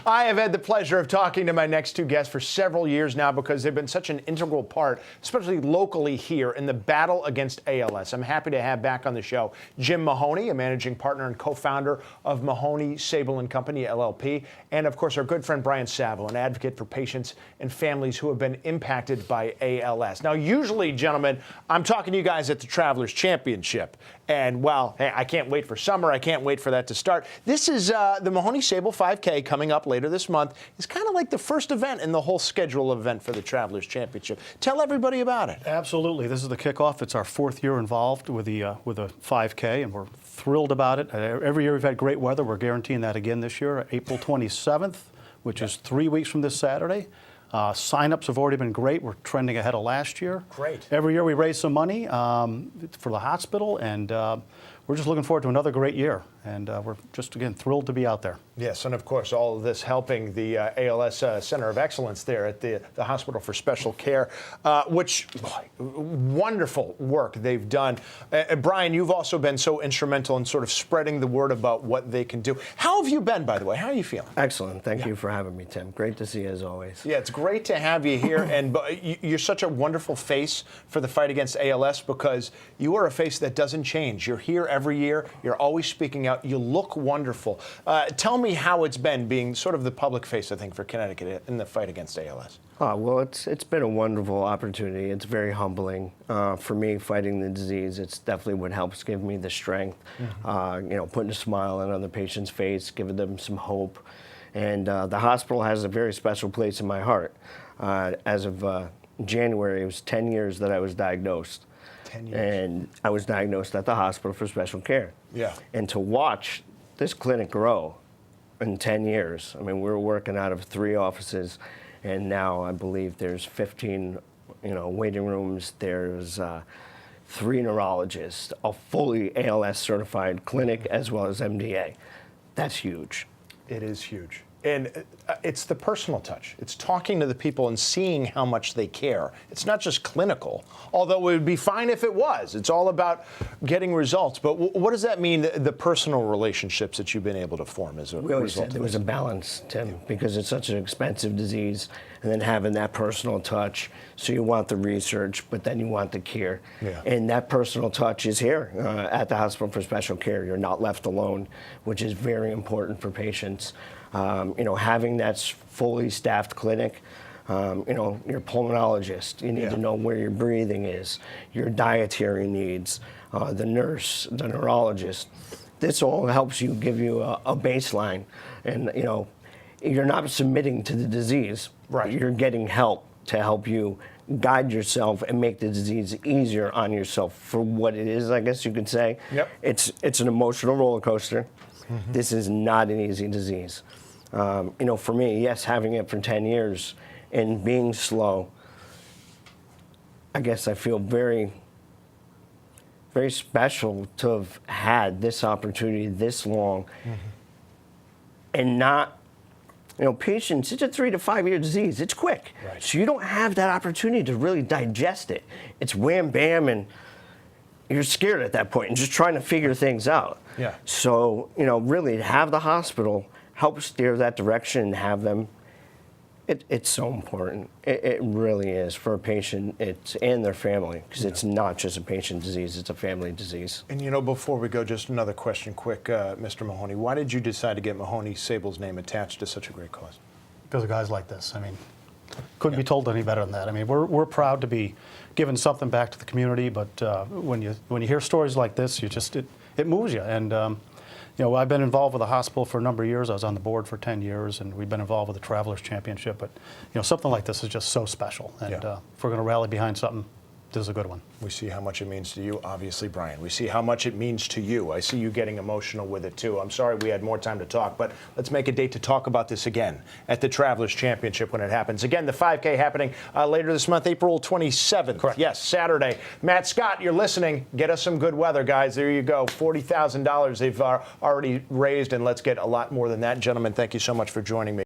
I have had the pleasure of talking to my next two guests for several years now because they've been such an integral part, especially locally here, in the battle against ALS. I'm happy to have back on the show Jim Mahoney, a managing partner and co-founder of MahoneySabol & Company, LLP, and of course our good friend Brian Saville, an advocate for patients and families who have been impacted by ALS. Now, usually, gentlemen, I'm talking to you guys at the Travelers Championship. And, well, hey, I can't wait for summer. I can't wait for that to start. This is the MahoneySabol 5K coming up later this month. It's kind of like the first event in the whole schedule event for the Travelers Championship. Tell everybody about it. Absolutely. This is the kickoff. It's our fourth year involved with the 5K, and we're thrilled about it. Every year we've had great weather. We're guaranteeing that again this year, April 27th, which is 3 weeks from this Saturday. Sign-ups have already been great. We're trending ahead of last year. Great. Every year we raise some money for the hospital, and we're just looking forward to another great year. And we're just, again, thrilled to be out there. Yes, and of course, all of this helping the ALS Center of Excellence there at the Hospital for Special Care, which, wonderful work they've done. Brian, you've also been so instrumental in sort of spreading the word about what they can do. How have you been, by the way? How are you feeling? Excellent. Thank you for having me, Tim. Great to see you as always. Yeah, it's great to have you here, and you're such a wonderful face for the fight against ALS because you are a face that doesn't change. You're here every year. You're always speaking out. You look wonderful. Tell me how it's been being sort of the public face, I think, for Connecticut in the fight against ALS. Well, it's been a wonderful opportunity. It's very humbling for me fighting the disease. It's definitely what helps give me the strength. Putting a smile on other patients' face, giving them some hope. And the hospital has a very special place in my heart. As of January, it was 10 years that I was diagnosed. 10 years. And I was diagnosed at the Hospital for Special Care. Yeah. And to watch this clinic grow in 10 years, I mean, we were working out of 3 offices, and now I believe there's 15, waiting rooms. There's 3 neurologists, a fully ALS certified clinic, as well as MDA. That's huge. It is huge. And it's the personal touch. It's talking to the people and seeing how much they care. It's not just clinical, although it would be fine if it was. It's all about getting results. But what does that mean, the personal relationships that you've been able to form as a result? We always said there was a balance, Tim, because it's such an expensive disease, and then having that personal touch. So you want the research, but then you want the care. Yeah. And that personal touch is here at the Hospital for Special Care. You're not left alone, which is very important for patients. Having that fully staffed clinic, your pulmonologist, you need to know where your breathing is, your dietary needs, the nurse, the neurologist. This all helps you, give you a baseline. And, you're not submitting to the disease. Right. You're getting help to help you guide yourself and make the disease easier on yourself for what it is, I guess you could say. Yep. It's an emotional roller coaster. Mm-hmm. This is not an easy disease. For me, yes, having it for 10 years and being slow, I guess I feel very, very special to have had this opportunity this long and not, patients, it's a 3 to 5 year disease. It's quick. Right. So you don't have that opportunity to really digest it. It's wham, bam, and you're scared at that point and just trying to figure things out. Yeah. So, really to have the hospital help steer that direction and have them, it's so important. It really is for a patient and their family, because it's not just a patient disease, it's a family disease. And before we go, just another question quick, Mr. Mahoney. Why did you decide to get MahoneySabol's name attached to such a great cause? Because of guys like this. I mean, couldn't be told any better than that. I mean, we're proud to be giving something back to the community, but when you hear stories like this, it moves you. And I've been involved with the hospital for a number of years. I was on the board for 10 years, and we've been involved with the Travelers Championship. But something like this is just so special. And if we're going to rally behind something, this is a good one. We see how much it means to you, obviously, Brian. We see how much it means to you. I see you getting emotional with it, too. I'm sorry we had more time to talk, but let's make a date to talk about this again at the Travelers Championship when it happens. Again, the 5K happening later this month, April 27th. Correct. Yes, Saturday. Matt Scott, you're listening. Get us some good weather, guys. There you go. $40,000 they've already raised, and let's get a lot more than that. Gentlemen, thank you so much for joining me.